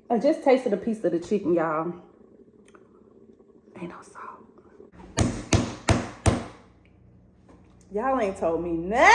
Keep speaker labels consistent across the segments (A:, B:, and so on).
A: I just tasted a piece of the chicken, y'all. Ain't no salt. Y'all ain't told me nothing.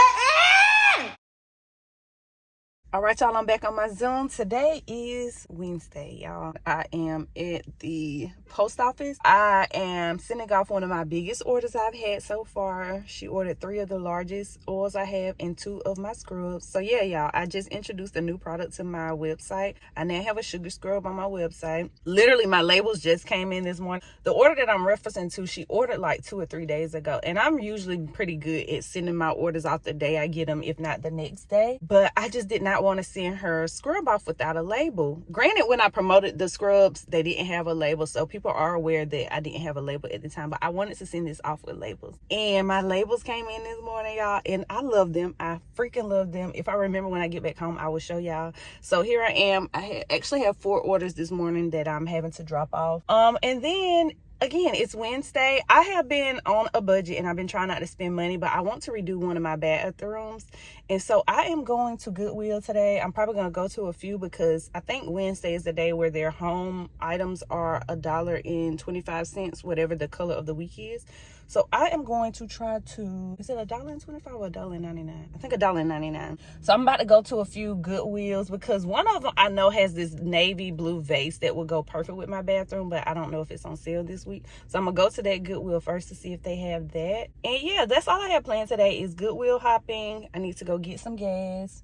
A: All right, y'all, I'm back on my Zoom. Today is Wednesday, y'all. I am at the post office. I am sending off one of my biggest orders I've had so far. She ordered 3 of the largest oils I have and 2 of my scrubs. So yeah, y'all, I just introduced a new product to my website. I now have a sugar scrub on my website. Literally, my labels just came in this morning. The order that I'm referencing to, she ordered like 2 or 3 days ago. And I'm usually pretty good at sending my orders off the day I get them, if not the next day. But I just did not want to send her scrub off without a label. Granted, when I promoted the scrubs, they didn't have a label, so people are aware that I didn't have a label at the time, but I wanted to send this off with labels. And my labels came in this morning, y'all, and I love them. I freaking love them. If I remember when I get back home, I will show y'all. So here I am. I actually have 4 orders this morning that I'm having to drop off. And then again, it's Wednesday. I have been on a budget and I've been trying not to spend money, but I want to redo one of my bathrooms. And so I am going to Goodwill today. I'm probably going to go to a few because I think Wednesday is the day where their home items are $1.25, whatever the color of the week is. So I am going to try to, is it $1.25 or $1.99? I think $1.99. So I'm about to go to a few Goodwills because one of them I know has this navy blue vase that will go perfect with my bathroom, but I don't know if it's on sale this week. So I'm gonna go to that Goodwill first to see if they have that. And yeah, that's all I have planned today is Goodwill hopping. I need to go get some gas.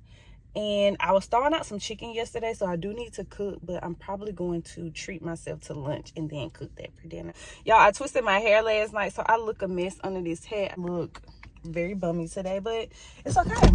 A: And I was throwing out some chicken yesterday, so I do need to cook, but I'm probably going to treat myself to lunch and then cook that for dinner. Y'all, I twisted my hair last night, so I look a mess under this hat. I look very bummy today, but it's okay.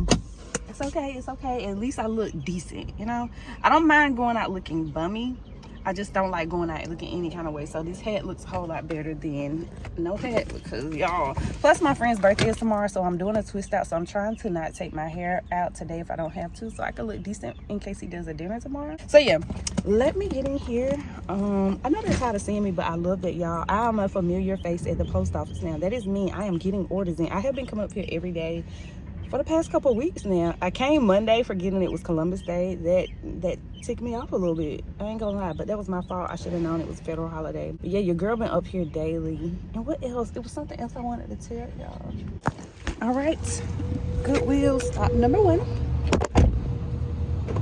A: It's okay. It's okay. At least I look decent, you know? I don't mind going out looking bummy. I just don't like going out looking any kind of way. So this hat looks a whole lot better than no hat because y'all. Plus my friend's birthday is tomorrow, so I'm doing a twist out. So I'm trying to not take my hair out today if I don't have to, so I can look decent in case he does a dinner tomorrow. So yeah, let me get in here. I know they're tired of seeing me, but I love that, y'all. I am a familiar face at the post office now. That is me. I am getting orders in. I have been coming up here every day for the past couple of weeks now. I came Monday forgetting it was Columbus Day. That ticked me off a little bit. I ain't gonna lie, but that was my fault. I should have known it was a federal holiday. But yeah, your girl been up here daily. And what else? There was something else I wanted to tell y'all. All right, Goodwill stop number 1.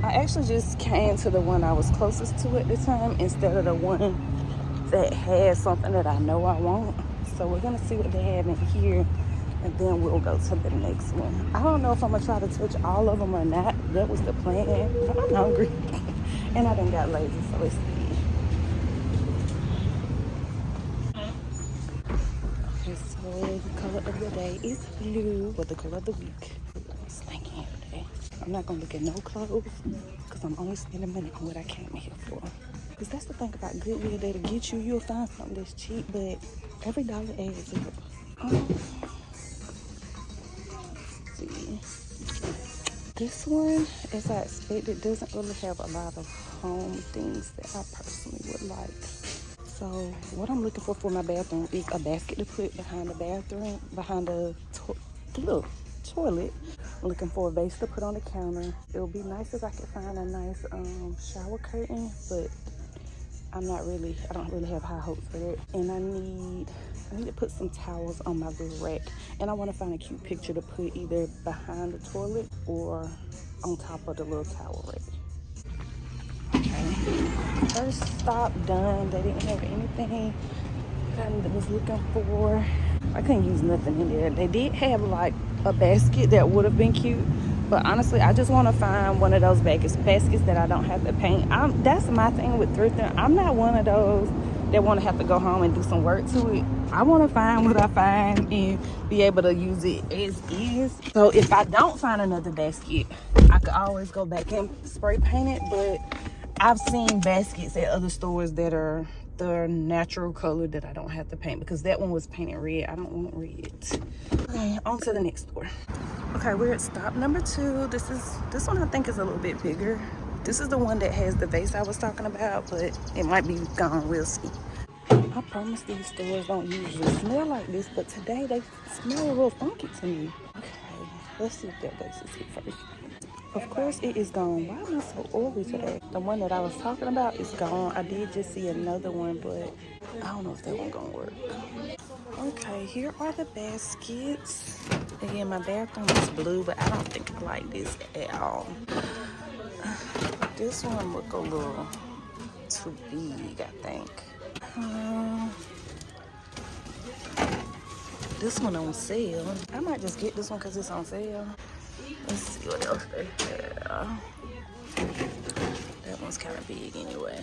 A: I actually just came to the one I was closest to at the time instead of the one that had something that I know I want. So we're gonna see what they have in here, and then we'll go to the next one. I don't know if I'm gonna try to touch all of them or not. That was the plan. I'm hungry and I done got lazy, so let's see. Okay, so the color of the day is blue, but the color of the week is stinking today. I'm not gonna look at no clothes because I'm only spending money on what I came here for. Because that's the thing about Goodwill, that'll get you. You'll find something that's cheap, but every dollar adds up. This one, as I expected, doesn't really have a lot of home things that I personally would like. So what I'm looking for my bathroom is a basket to put behind the bathroom, behind the toilet. I'm looking for a vase to put on the counter. It would be nice if I could find a nice shower curtain, but I don't really have high hopes for that. And I need to put some towels on my little rack. And I want to find a cute picture to put either behind the toilet or on top of the little towel rack. Okay. First stop done. They didn't have anything that I was looking for. I couldn't use nothing in there. They did have like a basket that would have been cute. But honestly, I just want to find one of those baskets that I don't have to paint. That's my thing with thrifting. I'm not one of those that want to have to go home and do some work to it. I want to find what I find and be able to use it as is. So if I don't find another basket, I could always go back and spray paint it. But I've seen baskets at other stores that are the natural color that I don't have to paint, because that one was painted red. I don't want red. Okay, on to the next store. Okay, we're at stop number 2. This one I think is a little bit bigger. This is the one that has the vase I was talking about, but it might be gone. We'll see. I promise these stores don't usually smell like this, but today they smell a little funky to me. Okay, let's see if that vase is here first. Of course it is gone. Why am I so oily today? The one that I was talking about is gone. I did just see another one, but I don't know if that one gonna work. Okay, here are the baskets. Again, my bathroom is blue, but I don't think I like this at all. This one look a little too big, I think. This one on sale. I might just get this one because it's on sale. Let's see what else they have. That one's kind of big anyway.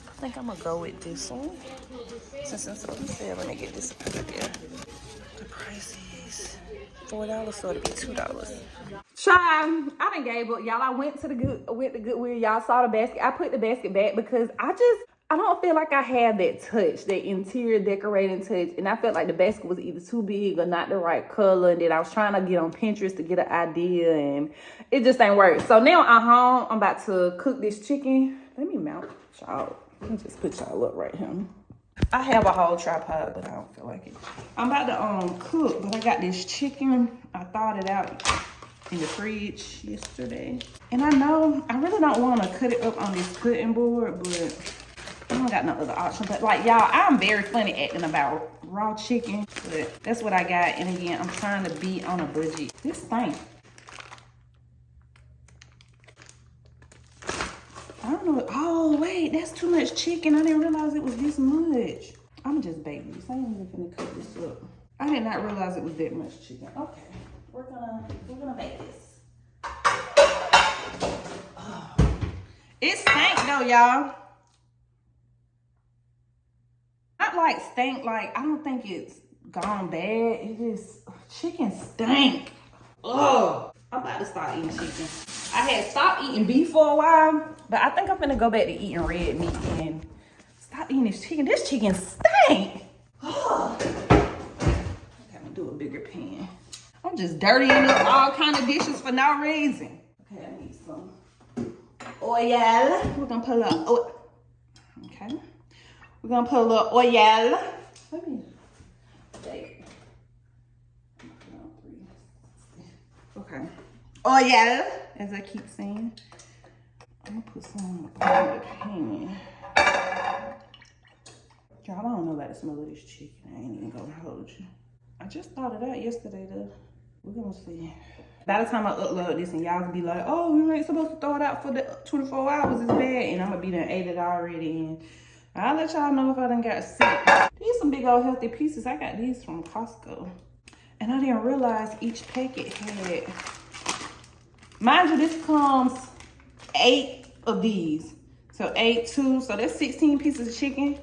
A: I think I'm gonna go with this one. Since it's on sale, let me get this out of there. The price is $4, so it'll be $2. Shy, I done gave up, y'all. I went to Goodwill. Y'all saw the basket. I put the basket back because I don't feel like I have that touch, that interior decorating touch. And I felt like the basket was either too big or not the right color. And then I was trying to get on Pinterest to get an idea and it just ain't work. So now I'm home. I'm about to cook this chicken. Let me mount y'all. Let me just put y'all up right here. I have a whole tripod, but I don't feel like it. I'm about to cook, but I got this chicken. I thawed it out in the fridge yesterday. And I know I really don't want to cut it up on this cutting board, but I don't got no other option. But like y'all, I'm very funny acting about raw chicken, but that's what I got. And again, I'm trying to be on a budget. This thing, I don't know. Oh wait, that's too much chicken. I didn't realize it was this much. I'm just baking this. I ain't even gonna cut this up. I did not realize it was that much chicken. Okay, we're gonna bake this. Oh. It stank though, y'all. Not like stank, like I don't think it's gone bad. It just chicken stank. Ugh. I'm about to start eating chicken. I had stopped eating beef for a while, but I think I'm gonna go back to eating red meat and stop eating this chicken. This chicken stank. Ugh. I gotta do a bigger pan. I'm just dirtying up all kind of dishes for no reason. Okay, I need some oil. We're gonna put a little oil. Okay. We're gonna put a little oil. Let me take. Okay. Oil, as I keep saying. I'm gonna put some on the pan. Y'all, I don't know about the smell of this chicken. I ain't even gonna hold you. I just thought it out yesterday though. We're gonna see. By the time I upload this and y'all gonna be like, oh, you ain't supposed to throw it out for the 24 hours, it's bad. And I'm gonna be done ate it already. And I'll let y'all know if I done got sick. These some big old healthy pieces. I got these from Costco. And I didn't realize each packet had, mind you, this comes 8 of these. So 8, 2, so that's 16 pieces of chicken.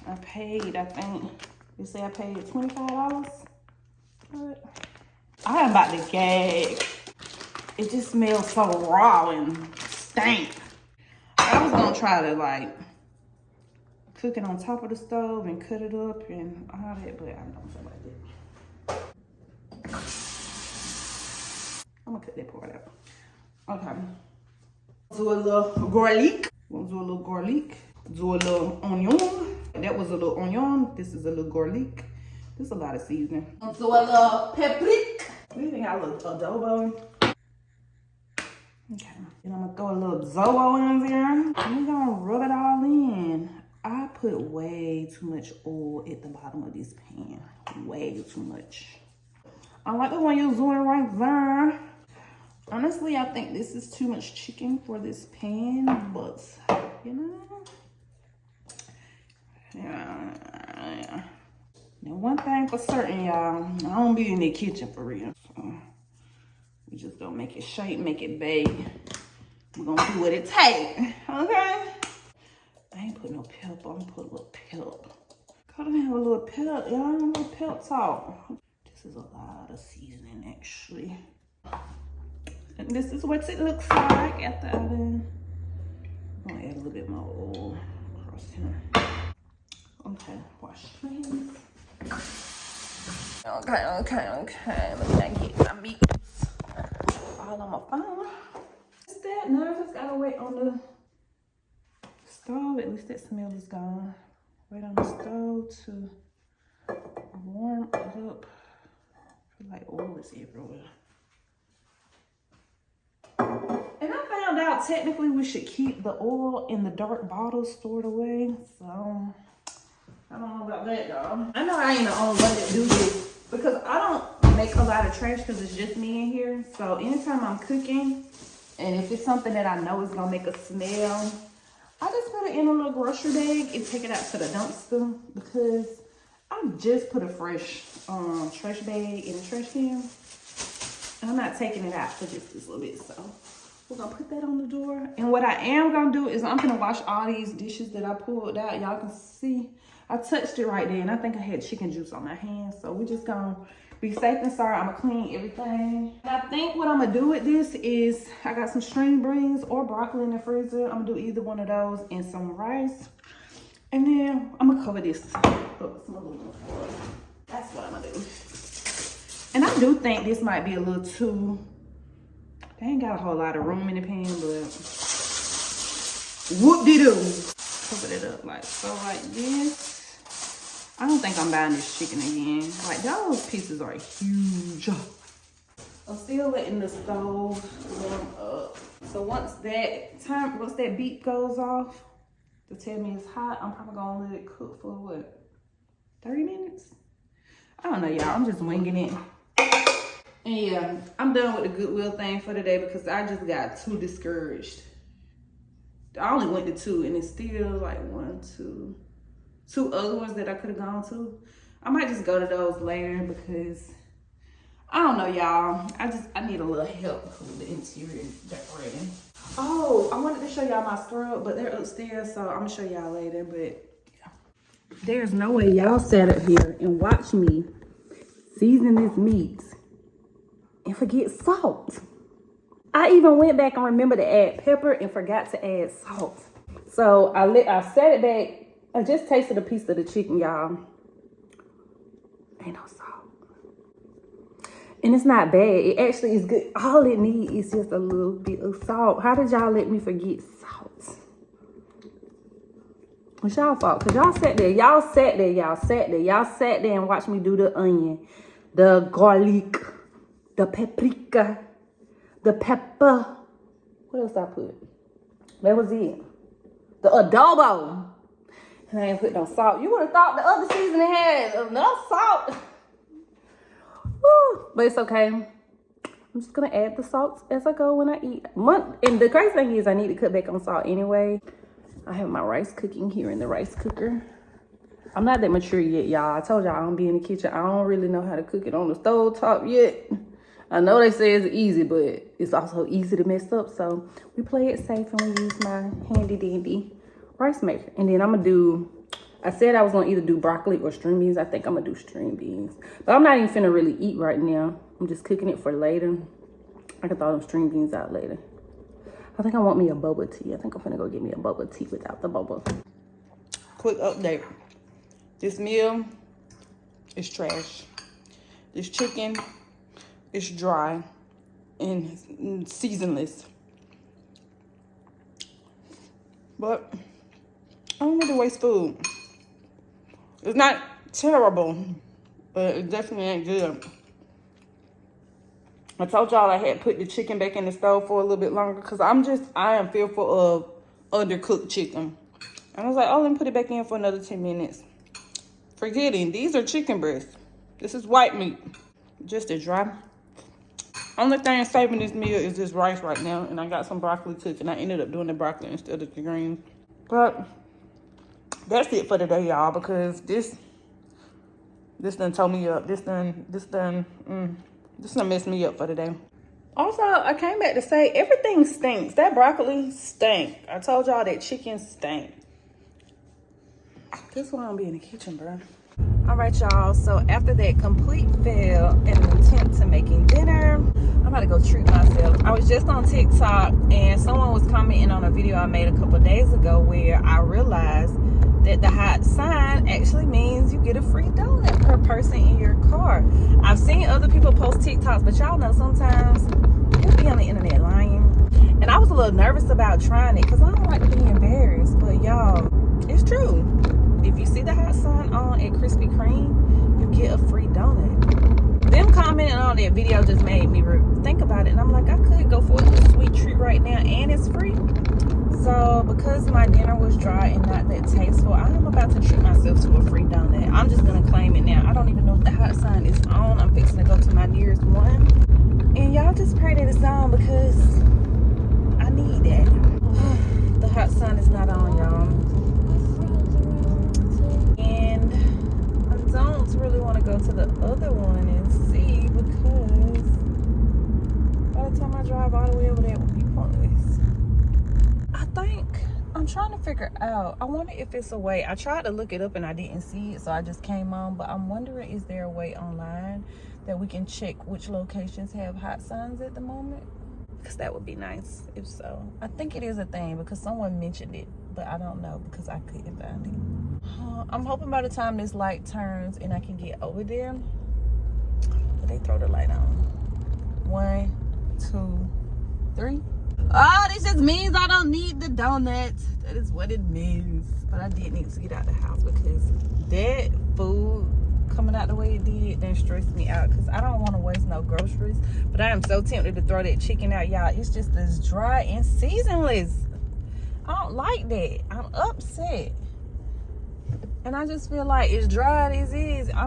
A: I paid, I think, they say I paid $25. But I am about to gag. It just smells so raw and stank. I was gonna try to like cook it on top of the stove and cut it up and all that, but I don't feel like it. I'm gonna cut that part out. Okay. Do a little garlic. We'll do a little garlic. Do a little onion. That was a little onion. This is a little garlic. This is a lot of seasoning. Do a little paprika. We even got a little adobo. Okay. And I'm gonna throw a little zobo in there. And we're gonna rub it all in. I put way too much oil at the bottom of this pan. Way too much. I like the one you're doing right there. Honestly, I think this is too much chicken for this pan, but you know, yeah. Now, one thing for certain, y'all, I don't be in the kitchen for real. So we just gonna make it shake, make it bake. We're gonna do what it takes, okay? I ain't put no pepper. I'm gonna put a little pep. Gotta have a little pep, y'all. A little pep salt. This is a lot of seasoning, actually. And this is what it looks like after I done. I'm gonna add a little bit more oil across here. Okay, wash my hands. Okay. Let me not get my meat all on my phone. What's that? Now I just gotta wait on the stove. At least that smell is gone. Wait on the stove to warm up. I feel like oil is everywhere. found out technically we should keep the oil in the dark bottles stored away. So I don't know about that, y'all. I know I ain't the only one that do this because I don't make a lot of trash because it's just me in here. So anytime I'm cooking, and if it's something that I know is gonna make a smell, I just put it in a little grocery bag and take it out to the dumpster because I just put a fresh trash bag in the trash can. And I'm not taking it out for just this little bit. So we're gonna put that on the door. And what I am gonna do is I'm gonna wash all these dishes that I pulled out. Y'all can see I touched it right there and I think I had chicken juice on my hands. So we're just gonna be safe and sorry. I'm gonna clean everything. And I think what I'm gonna do with this is I got some string beans or broccoli in the freezer. I'm gonna do either one of those and some rice. And then I'm gonna cover this up with some aluminum foil. That's what I'm gonna do. And I do think this might be a little too, they ain't got a whole lot of room in the pan, but whoop-de-doo. Cover it up like so, like this. I don't think I'm buying this chicken again. Like, those pieces are huge. I'm still letting the stove warm up. So once that beep goes off to tell me it's hot, I'm probably gonna let it cook for what, 30 minutes? I don't know, y'all. I'm just winging it. And yeah, I'm done with the Goodwill thing for today because I just got too discouraged. I only went to 2 and it's still like 1, 2 other ones that I could have gone to. I might just go to those later because I don't know, y'all. I need a little help with the interior decorating. Oh, I wanted to show y'all my scrub, but they're upstairs, so I'm gonna show y'all later. But yeah. There's no way y'all sat up here and watch me season this meat and forget salt. I even went back and remembered to add pepper and forgot to add salt. So I set it back. I just tasted a piece of the chicken, y'all. Ain't no salt. And it's not bad. It actually is good. All it needs is just a little bit of salt. How did y'all let me forget salt? It's y'all fault. Because y'all sat there and watched me do the onion, the garlic, the paprika, the pepper. What else I put? That was it. The adobo. And I ain't put no salt. You would have thought the other seasoning had enough salt. Woo. But it's okay. I'm just going to add the salt as I go when I eat. And the crazy thing is I need to cut back on salt anyway. I have my rice cooking here in the rice cooker. I'm not that mature yet, y'all. I told y'all I don't be in the kitchen. I don't really know how to cook it on the stove top yet. I know they say it's easy, but it's also easy to mess up. So we play it safe and we use my handy dandy rice maker. And then I'm gonna do, I said I was gonna either do broccoli or string beans. I think I'm gonna do string beans. But I'm not even finna really eat right now. I'm just cooking it for later. I can throw them string beans out later. I think I want me a boba tea. I think I'm finna go get me a boba tea without the boba. Quick update. This meal is trash. This chicken is dry and seasonless. But I don't need to waste food. It's not terrible, but it definitely ain't good. I told y'all I had put the chicken back in the stove for a little bit longer because I am fearful of undercooked chicken. And I was like, oh, let me put it back in for another 10 minutes. Forgetting, these are chicken breasts. This is white meat, just as dry. Only thing saving this meal is this rice right now, and I got some broccoli cooking. I ended up doing the broccoli instead of the greens. But that's it for today, y'all, because this done tore me up. This done messed me up for today. Also, I came back to say everything stinks. That broccoli stank. I told y'all that chicken stank. This one won't be in the kitchen, bro. All right, y'all. So after that complete fail in an attempt to making dinner, I'm about to go treat myself. I was just on TikTok and someone was commenting on a video I made a couple days ago where I realized that the hot sign actually means you get a free donut per person in your car. I've seen other people post TikToks, but y'all know sometimes people be on the internet lying. And I was a little nervous about trying it because I don't like to be embarrassed. But y'all, it's true. If you see the hot sign on at Krispy Kreme, you get a free donut. Them commenting on that video just made me think about it. And I'm like, I could go for a little sweet treat right right now, and it's free. So because my dinner was dry and not that tasteful, I am about to treat myself to a free donut. I'm just gonna claim it now. I don't even know if the hot sign is on. I'm fixing to go to my nearest one, and y'all just pray that it's on because I need that. The hot sign is not on, y'all, and I don't really want to go to the other one and see because by the time I drive all the way over there, it would be pointless. I think I'm trying to figure out, I wonder if it's a way. I tried to look it up and I didn't see it, so I just came on, but I'm wondering, is there a way online that we can check which locations have hot signs at the moment? Because that would be nice if so. I think it is a thing because someone mentioned it, but I don't know because I couldn't find it. I'm hoping by the time this light turns and I can get over there, but they throw the light on. 1, 2, 3. Oh, this just means I don't need the donuts. That is what it means. But I did need to get out the house because that food coming out the way it did then stressed me out because I don't want to waste no groceries. But I am so tempted to throw that chicken out, y'all. It's just as dry and seasonless. I don't like that. I'm upset. And I just feel like as dry as it is, I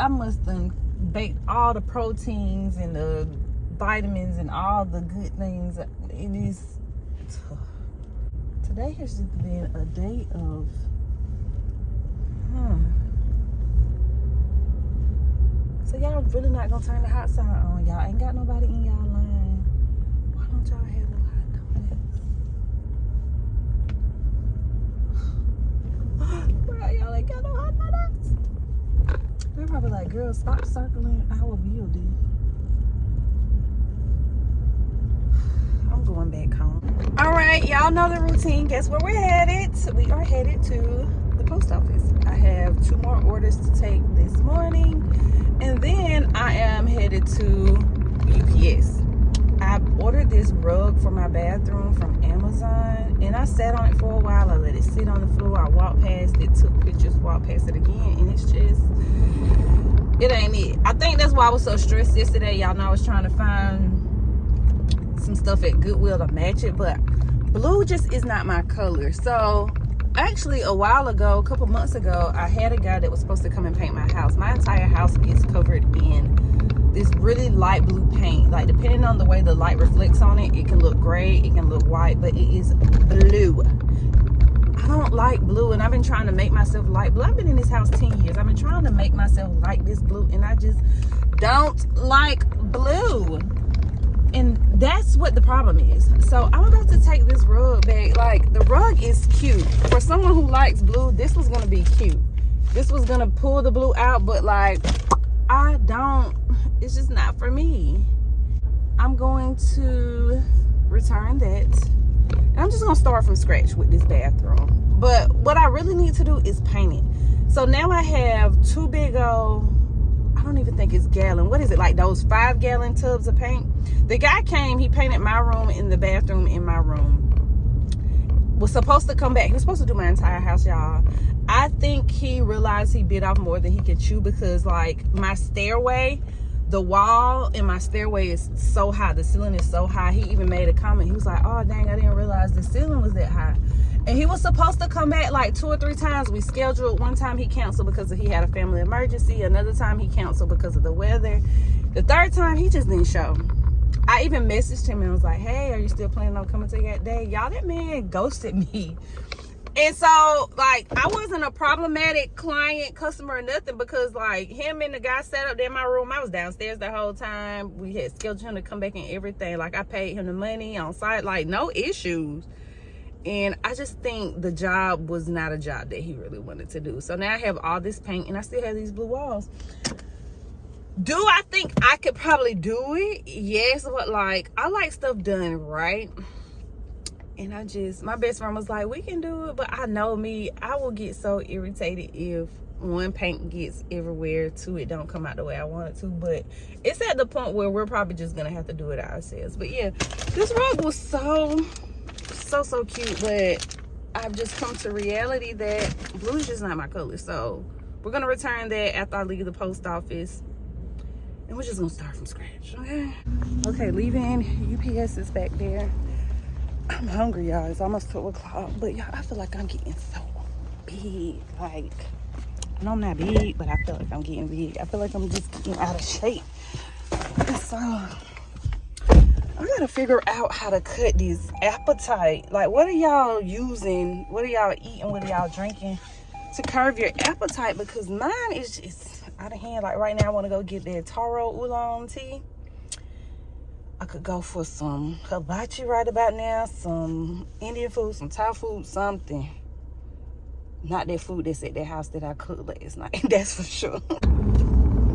A: must have baked all the proteins and the vitamins and all the good things. It is tough. Today has just been a day of So y'all really not gonna turn the hot sign on? Y'all ain't got nobody in y'all line. Why don't y'all have no hot donuts? Bro, y'all ain't got no hot donuts. They're probably like, girl, stop circling our building. I'm going back home. All right, y'all know the routine. Guess where we're headed? We are headed to the post office. I have 2 more orders to take this morning, and then I am headed to UPS. I ordered this rug for my bathroom from Amazon, and I sat on it for a while. I let it sit on the floor. I walked past it, took pictures, walked past it again, and it's just, it ain't it. I think that's why I was so stressed yesterday. Y'all know I was trying to find some stuff at Goodwill to match it, but blue just is not my color. So actually a while ago, a couple months ago, I had a guy that was supposed to come and paint my house. My entire house is covered in this really light blue paint. Like depending on the way the light reflects on it, it can look gray, it can look white, but it is blue. I don't like blue, and I've been trying to make myself light blue. I've been in this house 10 years. I've been trying to make myself like this blue, and I just don't like blue. And that's what the problem is. So I'm about to take this rug back. Like, the rug is cute. For someone who likes blue, this was gonna be cute. This was gonna pull the blue out, but like, I don't, it's just not for me. I'm going to return that. And I'm just gonna start from scratch with this bathroom. But what I really need to do is paint it. So now I have 2 big old, I don't even think it's gallon. What is it, like those 5-gallon tubs of paint? The guy came, he painted my room and the bathroom in my room. Was supposed to come back. He was supposed to do my entire house, y'all. I think he realized he bit off more than he could chew because like my stairway, the wall in my stairway is so high. The ceiling is so high. He even made a comment. He was like, oh dang, I didn't realize the ceiling was that high. And he was supposed to come back like 2 or 3 times. We scheduled. One time he canceled because he had a family emergency. Another time he canceled because of the weather. The 3rd time he just didn't show. I even messaged him and was like, hey, are you still planning on coming to that day? Y'all, that man ghosted me. And so like I wasn't a problematic client, customer, or nothing, because like him and the guy sat up there in my room. I was downstairs the whole time. We had scheduled him to come back and everything. Like I paid him the money on site, like no issues. And I just think the job was not a job that he really wanted to do. So now I have all this paint and I still have these blue walls. Do I think I could probably do it? Yes, but like I like stuff done right. And I just, my best friend was like, we can do it. But I know me, I will get so irritated if 1, paint gets everywhere, 2, it don't come out the way I want it to. But it's at the point where we're probably just gonna have to do it ourselves. But yeah, this rug was so cute, but I've just come to reality that blue is just not my color. So we're gonna return that after I leave the post office, and we're just gonna start from scratch. Okay, leaving. UPS is back there. I'm hungry, y'all. It's almost 12 o'clock. But y'all, I feel like I'm getting so big. Like, I know I'm not big, but I feel like I'm getting big. I feel like I'm just getting out of shape. And so, I gotta figure out how to cut this appetite. Like, what are y'all using? What are y'all eating? What are y'all drinking to curb your appetite? Because mine is just out of hand. Like, right now, I want to go get that taro oolong tea. I could go for some hibachi right about now, some Indian food, some Thai food, something. Not that food that's at that house that I cooked last night, that's for sure.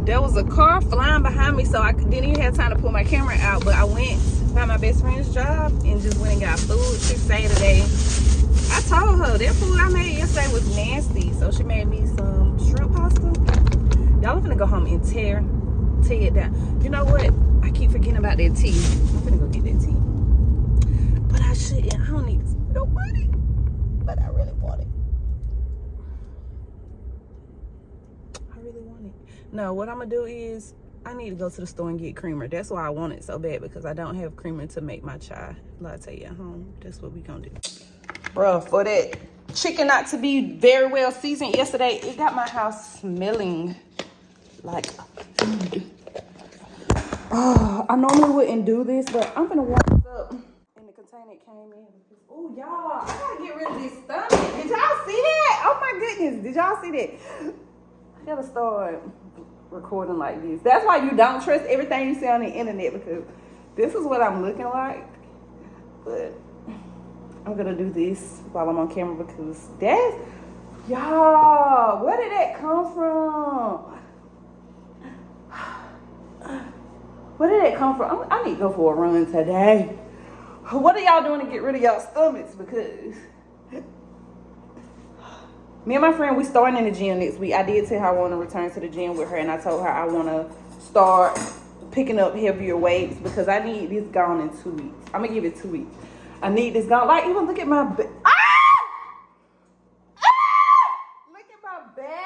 A: There was a car flying behind me, so I didn't even have time to pull my camera out, but I went by my best friend's job and just went and got food. She stayed today. I told her that food I made yesterday was nasty, so she made me some shrimp pasta. Y'all are gonna go home and tear it down. You know what? I keep forgetting about that tea. I'm gonna go get that tea. But I shouldn't. I don't need no money. But I really want it. I really want it. No, what I'm gonna do is I need to go to the store and get creamer. That's why I want it so bad, because I don't have creamer to make my chai latte at home. That's what we gonna do. Bruh, for that chicken not to be very well seasoned yesterday, it got my house smelling like food. Oh, I normally wouldn't do this, but I'm gonna warm this up. And the container it came in. Oh, y'all, I gotta get rid of this stomach. Did y'all see that? Oh my goodness, did y'all see that? I gotta start recording like this. That's why you don't trust everything you see on the internet, because this is what I'm looking like. But I'm gonna do this while I'm on camera, because that's, y'all, where did that come from? Where did it come from? I need to go for a run today. What are y'all doing to get rid of y'all stomachs? Because me and my friend, we starting in the gym next week. I did tell her I want to return to the gym with her, and I told her I want to start picking up heavier weights, because I need this gone in 2 weeks. I'm going to give it 2 weeks. I need this gone. Like, even look at my back. Look at my back.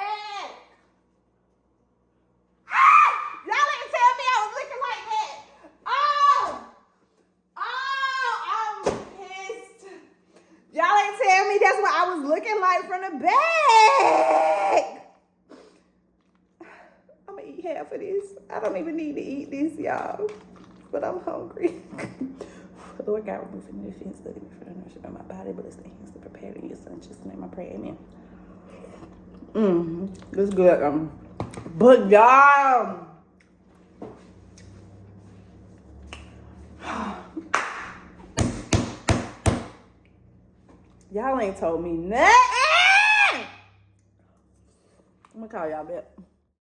A: Y'all ain't tell me that's what I was looking like from the back. I'm gonna eat half of this. I don't even need to eat this, y'all. But I'm hungry. Lord God, remove any offense, let it be for the nourishment of my body, bless the hands to prepare in your son, just name I pray, amen. This is good. But y'all, y'all ain't told me nothing. I'm gonna call y'all back.